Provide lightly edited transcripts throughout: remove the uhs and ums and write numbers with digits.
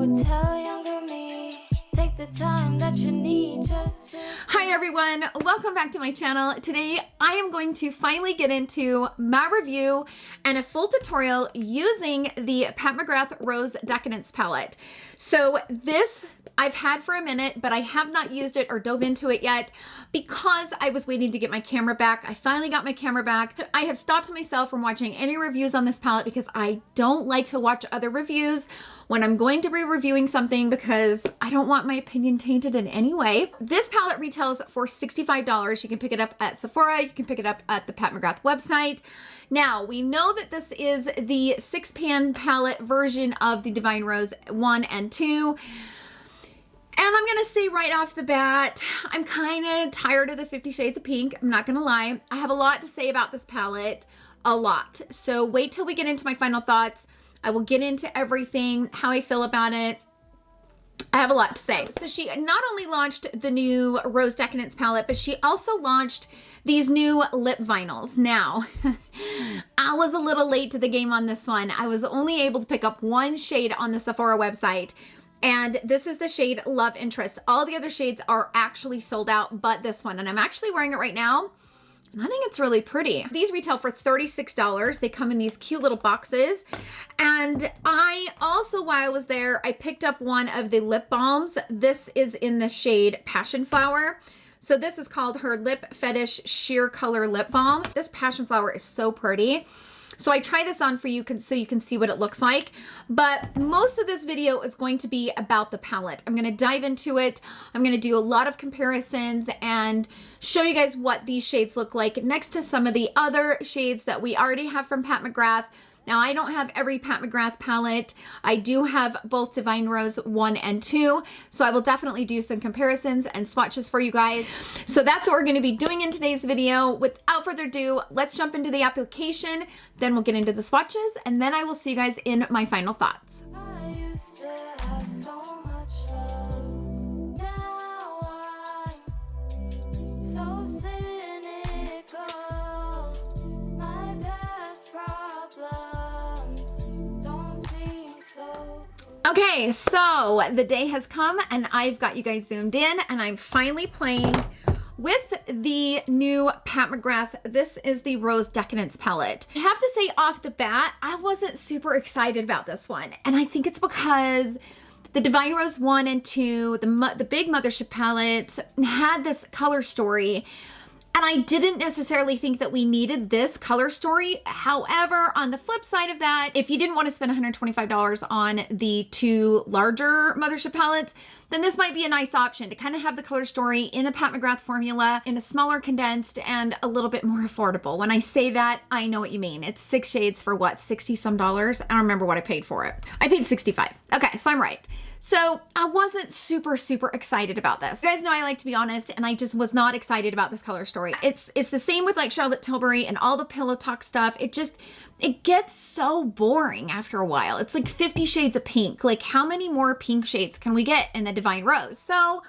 would tell younger me, take the time that you need just to... Hi everyone, welcome back to my channel. Today I am going to finally get into my review and a full tutorial using the Pat McGrath Rose Decadence palette. So this I've had for a minute, but I have not used it or dove into it yet because I was waiting to get my camera back. I finally got my camera back. I have stopped myself from watching any reviews on this palette because I don't like to watch other reviews when I'm going to be reviewing something because I don't want my opinion tainted in any way. This palette retails for $65. You can pick it up at Sephora. You can pick it up at the Pat McGrath website. Now, we know that this is the 6-pan palette version of the Divine Rose 1 and 2. And I'm going to say right off the bat, I'm kind of tired of the 50 Shades of Pink. I'm not going to lie. I have a lot to say about this palette. A lot. So wait till we get into my final thoughts. I will get into everything, how I feel about it. I have a lot to say. So she not only launched the new Rose Decadence palette, but she also launched these new lip vinyls. Now, I was a little late to the game on this one. I was only able to pick up one shade on the Sephora website. And this is the shade Love Interest. All the other shades are actually sold out, but this one. And I'm actually wearing it right now. And I think it's really pretty. These retail for $36. They come in these cute little boxes. And I also, while I was there, I picked up one of the lip balms. This is in the shade Passion Flower. So this is called her Lip Fetish Sheer Color Lip Balm. This Passion Flower is so pretty. So I try this on for you so you can see what it looks like. But most of this video is going to be about the palette. I'm going to dive into it. I'm going to do a lot of comparisons and show you guys what these shades look like next to some of the other shades that we already have from Pat McGrath. Now, I don't have every Pat McGrath palette. I do have both Divine Rose 1 and 2, so I will definitely do some comparisons and swatches for you guys. So that's what we're going to be doing in today's video. Without further ado, let's jump into the application, then we'll get into the swatches, and then I will see you guys in my final thoughts. I used to have so much love. Now I'm so cynical. My past problems don't seem so... Okay, so the day has come and I've got you guys zoomed in and I'm finally playing with the new Pat McGrath. This is the Rose Decadence palette. I have to say off the bat, I wasn't super excited about this one. And I think it's because the Divine Rose 1 and 2, the big Mothership palette, had this color story. And I didn't necessarily think that we needed this color story. However, on the flip side of that, if you didn't want to spend $125 on the two larger Mothership palettes, then this might be a nice option to kind of have the color story in the Pat McGrath formula in a smaller condensed and a little bit more affordable. When I say that, I know what you mean. It's 6 shades for what, 60 some dollars? I don't remember what I paid for it. I paid $65. Okay, so I'm right. So I wasn't super excited about this. You guys know I like to be honest, and I just was not excited about this color story. It's the same with like Charlotte Tilbury and all the Pillow Talk stuff. It gets so boring after a while. It's like 50 shades of pink. Like how many more pink shades can we get in the Divine Rose? So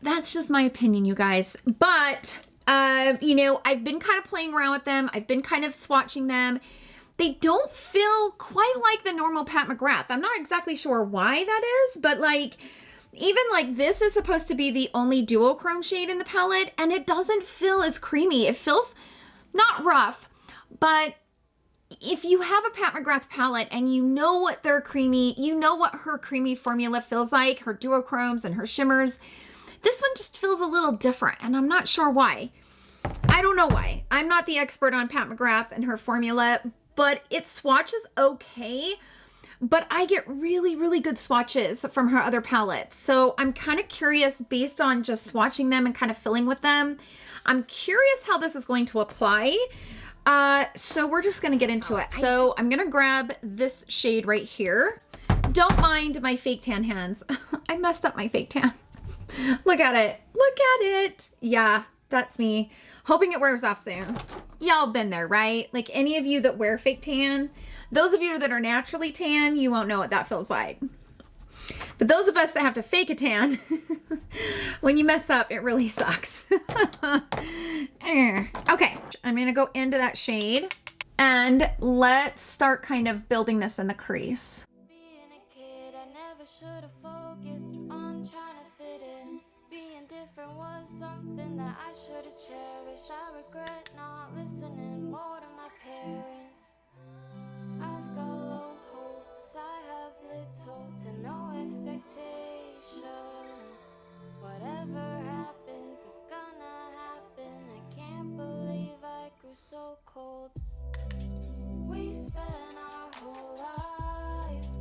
that's just my opinion, you guys. But, you know, I've been kind of playing around with them. I've been kind of swatching them. They don't feel quite like the normal Pat McGrath. I'm not exactly sure why that is, but like, even like this is supposed to be the only duochrome shade in the palette, and it doesn't feel as creamy. It feels not rough, but if you have a Pat McGrath palette and you know what they're creamy, you know what her creamy formula feels like, her duochromes and her shimmers, this one just feels a little different, and I'm not sure why. I don't know why. I'm not the expert on Pat McGrath and her formula, but it swatches okay, but I get really good swatches from her other palettes. So I'm kind of curious based on just swatching them and kind of filling with them. I'm curious how this is going to apply. So we're just going to get into it. So I'm going to grab this shade right here. Don't mind my fake tan hands. I messed up my fake tan. Look at it. Look at it. Yeah, that's me. Hoping it wears off soon. Y'all been there, right? Like any of you that wear fake tan, those of you that are naturally tan, you won't know what that feels like. But those of us that have to fake a tan, when you mess up, it really sucks. Okay, I'm gonna go into that shade and let's start kind of building this in the crease. Being a kid, never should have focused on trying to fit in. Being different was something that I should have cherished. I regret not listening more to my parents. I've got low hopes, I have little to no expectations. Whatever happens is gonna happen. I can't believe I grew so cold. We spent our whole lives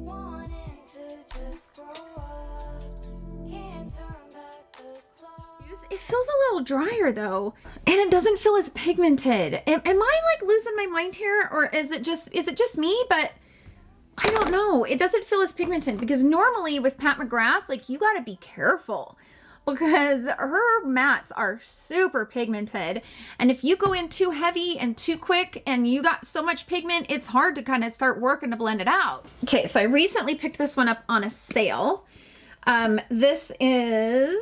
wanting to just grow up. Can't turn back the clock. It feels a little drier though, and it doesn't feel as pigmented. Am I like losing my mind here, or is it just me? But I don't know. It doesn't feel as pigmented, because normally with Pat McGrath, like, you gotta be careful because her mattes are super pigmented. And if you go in too heavy and too quick and you got so much pigment, it's hard to kind of start working to blend it out. Okay, so I recently picked this one up on a sale. This is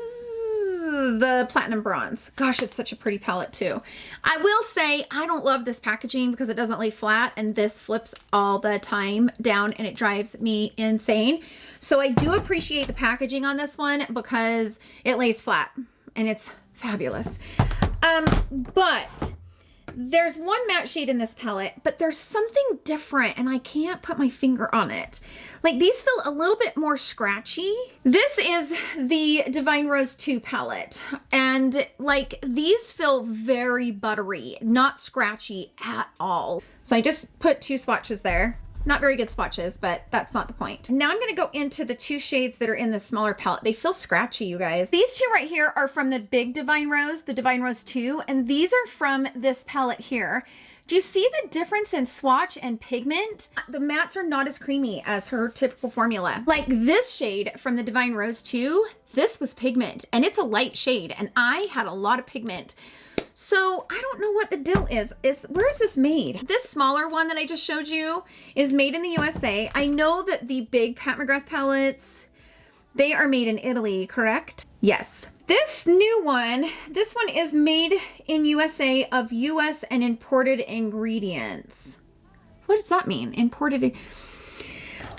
the Platinum Bronze. Gosh, it's such a pretty palette too. I will say I don't love this packaging because it doesn't lay flat, and this flips all the time down and it drives me insane. So I do appreciate the packaging on this one because it lays flat and it's fabulous. But there's one matte shade in this palette, but there's something different and I can't put my finger on it. Like, these feel a little bit more scratchy. This is the Divine Rose 2 palette, and like, these feel very buttery, not scratchy at all. So I just put 2 swatches there. Not very good swatches, but that's not the point. Now I'm gonna go into the 2 shades that are in the smaller palette. They feel scratchy, you guys. These 2 right here are from the big Divine Rose, the Divine Rose 2, and these are from this palette here. Do you see the difference in swatch and pigment? The mattes are not as creamy as her typical formula. Like this shade from the Divine Rose 2, this was pigment, and it's a light shade, and I had a lot of pigment. So I don't know what the deal is. Where is this made? This smaller one that I just showed you is made in the USA. I know that the big Pat McGrath palettes, they are made in Italy, correct? Yes. This new one, this one is made in USA of US and imported ingredients. What does that mean? Imported.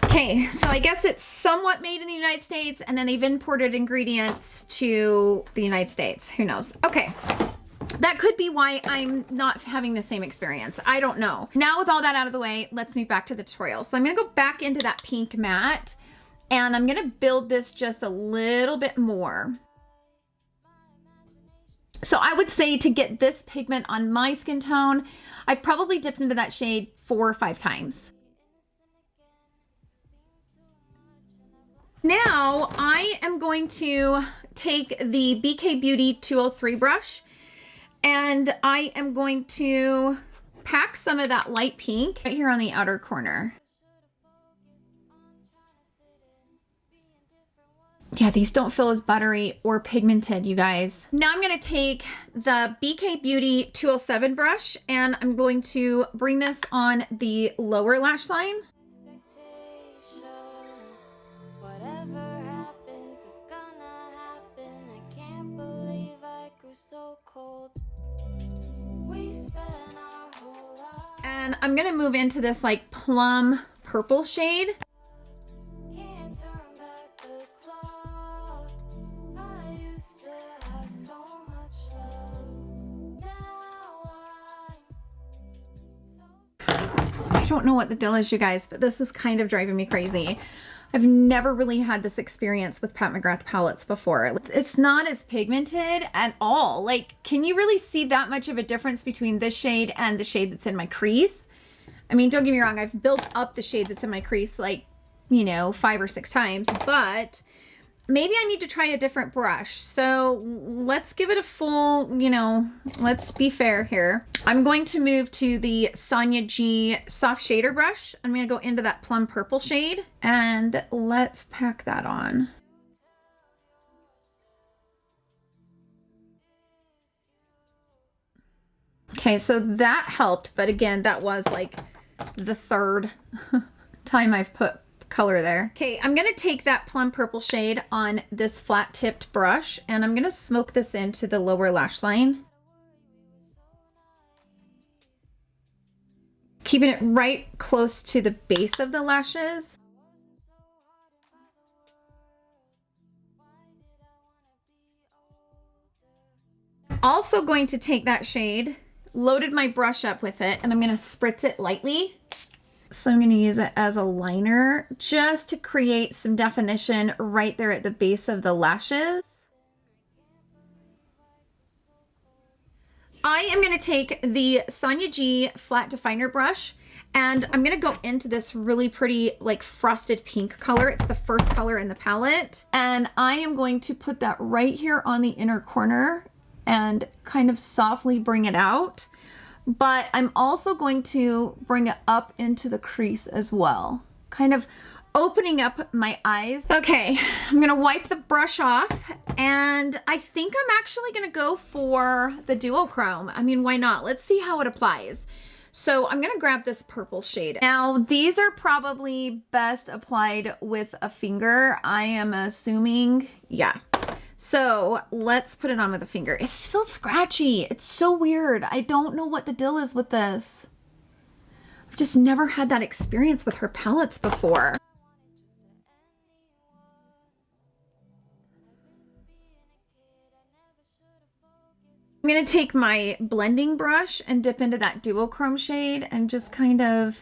Okay, so I guess it's somewhat made in the United States and then they've imported ingredients to the United States. Who knows? Okay. That could be why I'm not having the same experience. I don't know. Now with all that out of the way, let's move back to the tutorial. So I'm gonna go back into that pink matte and I'm gonna build this just a little bit more. So I would say to get this pigment on my skin tone, I've probably dipped into that shade 4 or 5 times. Now I am going to take the BK Beauty 203 brush, and I am going to pack some of that light pink right here on the outer corner. Yeah, these don't feel as buttery or pigmented, you guys. Now I'm gonna take the BK Beauty 207 brush and I'm going to bring this on the lower lash line. Whatever happens is gonna happen. I can't believe I grew so cold. We spent our whole life. And I'm gonna move into this like plum purple shade. Can't turn back the clock. I used to have so much love. Now I'm so. I don't know what the deal is, you guys, but this is kind of driving me crazy. I've never really had this experience with Pat McGrath palettes before. It's not as pigmented at all. Like, can you really see that much of a difference between this shade and the shade that's in my crease? I mean, don't get me wrong, I've built up the shade that's in my crease like, you know, 5 or 6 times, but maybe I need to try a different brush. So let's give it a full, you know, let's be fair here. I'm going to move to the Sonia G soft shader brush. I'm going to go into that plum purple shade and let's pack that on. Okay, so that helped, but again, that was like the 3rd time I've put color there. Okay, I'm gonna take that plum purple shade on this flat tipped brush and I'm gonna smoke this into the lower lash line. Keeping it right close to the base of the lashes. also going to take that shade, loaded my brush up with it, and I'm going to spritz it lightly. So I'm going to use it as a liner just to create some definition right there at the base of the lashes. I am going to take the Sonia G flat definer brush, and I'm going to go into this really pretty like frosted pink color. It's the first color in the palette. And I am going to put that right here on the inner corner and kind of softly bring it out. But I'm also going to bring it up into the crease as well, kind of opening up my eyes. Okay, I'm gonna wipe the brush off, and I think I'm actually gonna go for the duochrome. I mean, why not? Let's see how it applies. So I'm gonna grab this purple shade. Now, these are probably best applied with a finger, I am assuming. Yeah. So let's put it on with a finger. It feels scratchy. It's so weird. I don't know what the deal is with this. I've just never had that experience with her palettes before. I'm going to take my blending brush and dip into that duochrome shade and just kind of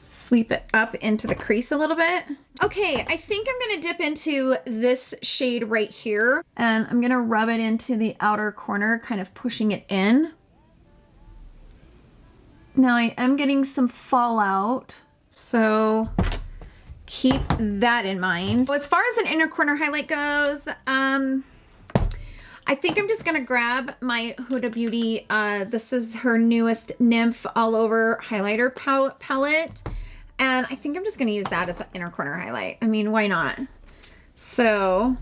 sweep it up into the crease a little bit. Okay, I think I'm going to dip into this shade right here, and I'm going to rub it into the outer corner, kind of pushing it in. Now I am getting some fallout, so keep that in mind. So as far as an inner corner highlight goes, I think I'm just gonna grab my Huda Beauty. This is her newest Nymph All Over highlighter palette. And I think I'm just gonna use that as an inner corner highlight. I mean, why not? So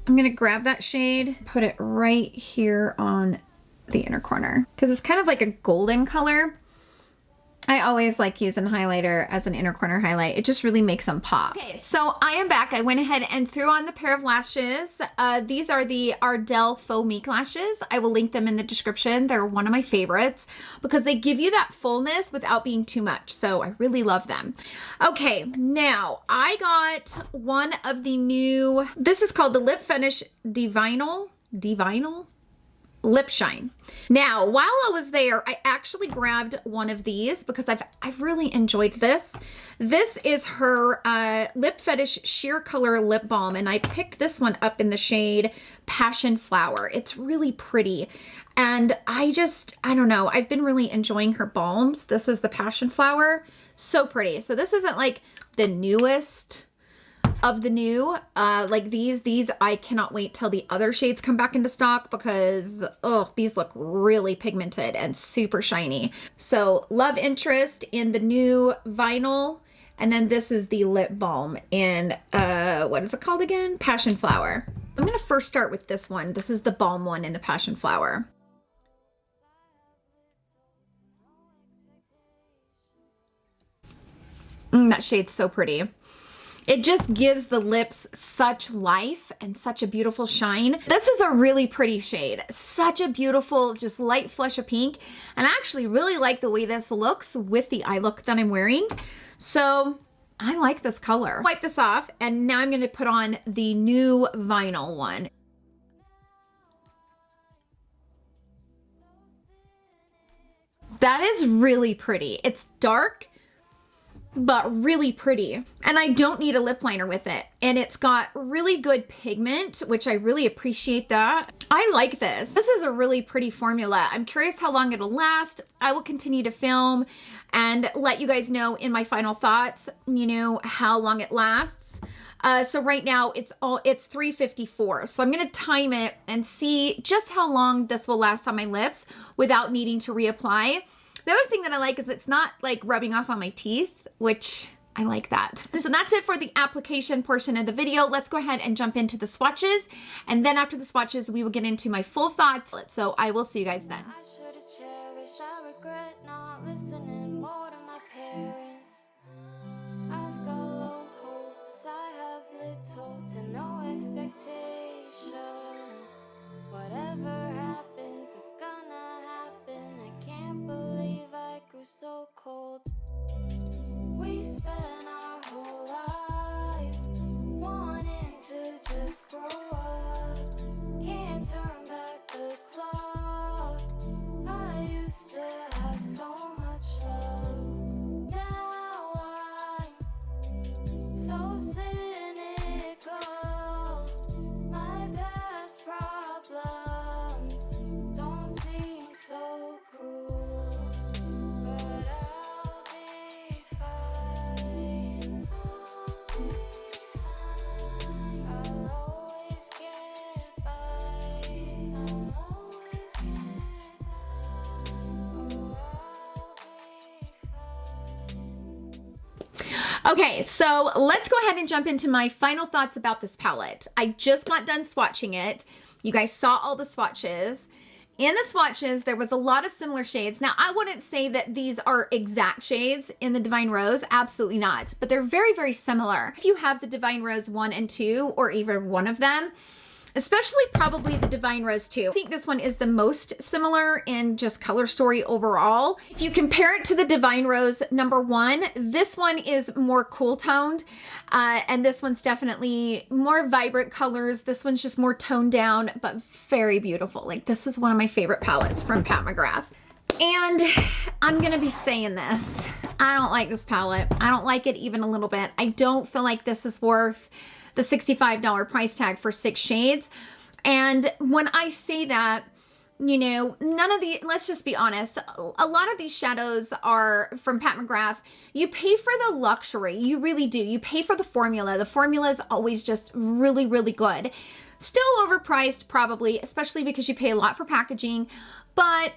I'm gonna grab that shade, put it right here on the inner corner, because it's kind of like a golden color. I always like using highlighter as an inner corner highlight. It just really makes them pop. Okay, so I am back. I went ahead and threw on the pair of lashes. These are the Ardell Faux Meek lashes. I will link them in the description. They're one of my favorites because they give you that fullness without being too much. So I really love them. Okay, now I got one of the new, this is called the Lip Fetish Divinyl Lip Shine. Now, while I was there, I actually grabbed one of these because I've really enjoyed this. This is her Lip Fetish Sheer Color Lip Balm, and I picked this one up in the shade Passion Flower. It's really pretty, and I don't know, I've been really enjoying her balms. This is the Passion Flower. So pretty. So this isn't like the newest of the new, like these I cannot wait till the other shades come back into stock because these look really pigmented and super shiny. So love interest in the new vinyl, and then this is the lip balm in what is it called again? Passion Flower. So I'm gonna first start with this one. This is the balm one in the Passion Flower. That shade's so pretty. It just gives the lips such life and such a beautiful shine. This is a really pretty shade. Such a beautiful, just light flush of pink. And I actually really like the way this looks with the eye look that I'm wearing. So I like this color. Wipe this off, and now I'm gonna put on the new vinyl one. That is really pretty. It's dark, but really pretty. And I don't need a lip liner with it. And it's got really good pigment, which I really appreciate that. I like this. This is a really pretty formula. I'm curious how long it'll last. I will continue to film and let you guys know in my final thoughts, you know, how long it lasts. So right now it's 3:54. So I'm gonna time it and see just how long this will last on my lips without needing to reapply. The other thing that I like is it's not like rubbing off on my teeth, which I like that. So that's it for the application portion of the video. Let's go ahead and jump into the swatches. And then after the swatches, we will get into my full thoughts. So I will see you guys then. I should have cherished. I regret not listening more to my parents. I've got low hopes. I have little to no expectations. Whatever happens is gonna happen. I can't believe I grew so cold. We spent our whole lives wanting to just grow up. Can't turn back the clock. Okay, so let's go ahead and jump into my final thoughts about this palette. I just got done swatching it. You guys saw all the swatches. In the swatches, there was a lot of similar shades. Now, I wouldn't say that these are exact shades in the Divine Rose. Absolutely not. But they're very, very similar. If you have the Divine Rose 1 and 2, or even one of them, especially probably the Divine Rose 2. I think this one is the most similar in just color story overall. If you compare it to the Divine Rose number 1, this one is more cool toned. And this one's definitely more vibrant colors. This one's just more toned down, but very beautiful. Like, this is one of my favorite palettes from Pat McGrath. And I'm gonna be saying this. I don't like this palette. I don't like it even a little bit. I don't feel like this is worth the $65 price tag for 6 shades. And when I say that, you know, none of the, let's just be honest, a lot of these shadows are from Pat McGrath. You pay for the luxury. You really do. You pay for the formula. The formula is always just really, really good. Still overpriced, probably, especially because you pay a lot for packaging. But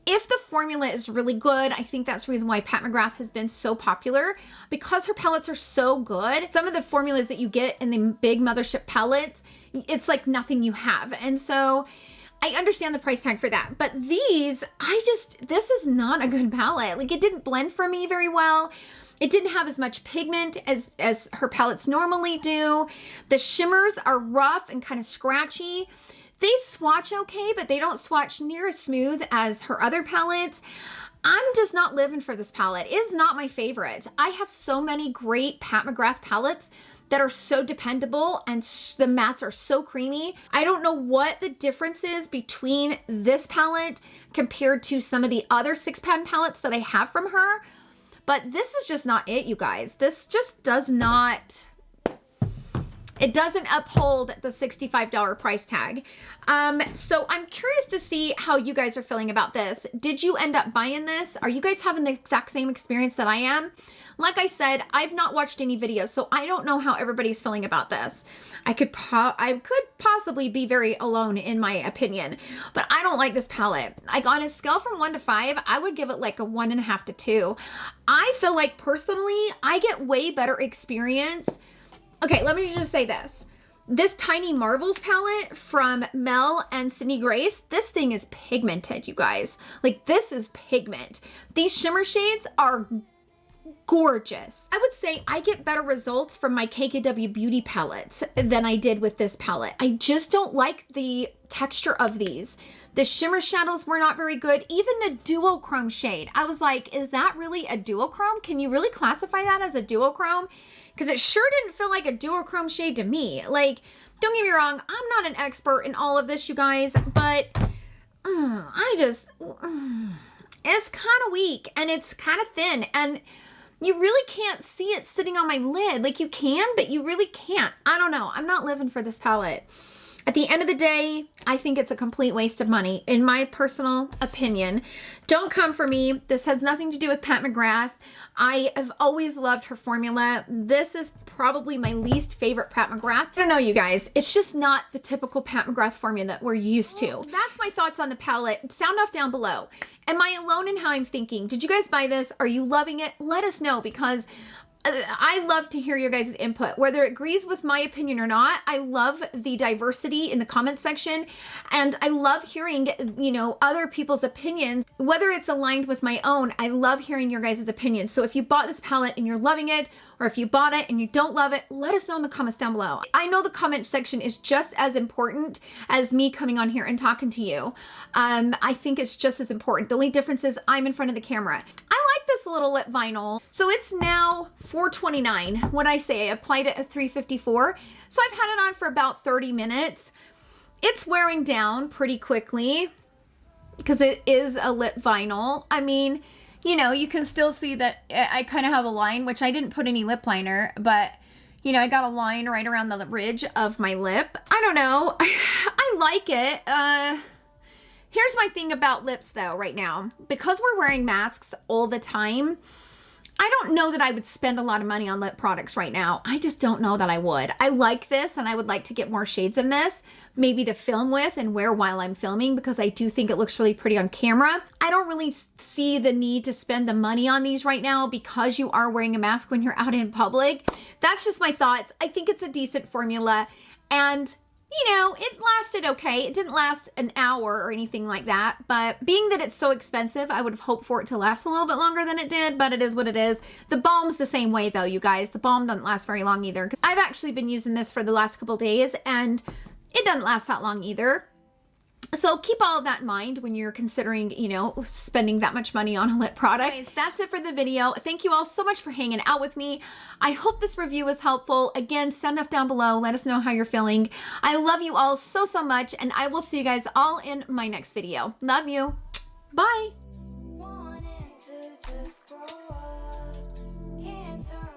if the formula is really good, I think that's the reason why Pat McGrath has been so popular, because her palettes are so good. Some of the formulas that you get in the big mothership palettes, it's like nothing you have. And so I understand the price tag for that. But these, this is not a good palette. Like, it didn't blend for me very well. It didn't have as much pigment as her palettes normally do. The shimmers are rough and kind of scratchy. They swatch okay, but they don't swatch near as smooth as her other palettes. I'm just not living for this palette. It is not my favorite. I have so many great Pat McGrath palettes that are so dependable, and the mattes are so creamy. I don't know what the difference is between this palette compared to some of the other 6-pan palettes that I have from her, but this is just not it, you guys. This just does not... It doesn't uphold the $65 price tag. So I'm curious to see how you guys are feeling about this. Did you end up buying this? Are you guys having the exact same experience that I am? Like I said, I've not watched any videos, so I don't know how everybody's feeling about this. I could possibly be very alone in my opinion, but I don't like this palette. Like, on a scale from 1 to 5, I would give it like a 1.5 to 2. I feel like personally, I get way better experience. Okay, let me just say this. This Tiny Marvels palette from Mel and Sydney Grace, this thing is pigmented, you guys. Like, this is pigment. These shimmer shades are gorgeous. I would say I get better results from my KKW Beauty palettes than I did with this palette. I just don't like the texture of these. The shimmer shadows were not very good. Even the duochrome shade, I was like, is that really a duochrome? Can you really classify that as a duochrome? Because it sure didn't feel like a duochrome shade to me. Like, don't get me wrong, I'm not an expert in all of this, you guys, but it's kind of weak and it's kind of thin, and you really can't see it sitting on my lid. Like, you can, but you really can't. I don't know. I'm not living for this palette. At the end of the day, I think it's a complete waste of money, in my personal opinion. Don't come for me. This has nothing to do with Pat McGrath. I have always loved her formula. This is probably my least favorite Pat McGrath. I don't know, you guys. It's just not the typical Pat McGrath formula that we're used to. That's my thoughts on the palette. Sound off down below. Am I alone in how I'm thinking? Did you guys buy this? Are you loving it? Let us know, because I love to hear your guys' input, whether it agrees with my opinion or not. I love the diversity in the comment section, and I love hearing, you know, other people's opinions, whether it's aligned with my own. I love hearing your guys' opinions. So if you bought this palette and you're loving it, or if you bought it and you don't love it, let us know in the comments down below. I know the comment section is just as important as me coming on here and talking to you. I think it's just as important. The only difference is I'm in front of the camera. I like this little lip vinyl. So it's now $4.29. What I say, I applied it at $3.54. So I've had it on for about 30 minutes. It's wearing down pretty quickly because it is a lip vinyl. I mean, you know, you can still see that I kind of have a line, which I didn't put any lip liner, but you know, I got a line right around the ridge of my lip. I don't know. I like it. Here's my thing about lips though right now. Because we're wearing masks all the time, I don't know that I would spend a lot of money on lip products right now. I just don't know that I would. I like this and I would like to get more shades of this, maybe to film with and wear while I'm filming, because I do think it looks really pretty on camera. I don't really see the need to spend the money on these right now because you are wearing a mask when you're out in public. That's just my thoughts. I think it's a decent formula, and you know, it lasted okay. It didn't last an hour or anything like that, but being that it's so expensive, I would have hoped for it to last a little bit longer than it did, but it is what it is. The balm's the same way though, you guys. The balm doesn't last very long either. I've actually been using this for the last couple days and it doesn't last that long either. So keep all of that in mind when you're considering, you know, spending that much money on a lip product. Anyways, that's it for the video. Thank you all so much for hanging out with me. I hope this review was helpful. Again, sound off down below. Let us know how you're feeling. I love you all so, so much, and I will see you guys all in my next video. Love you. Bye. Wanting to just grow up, can't turn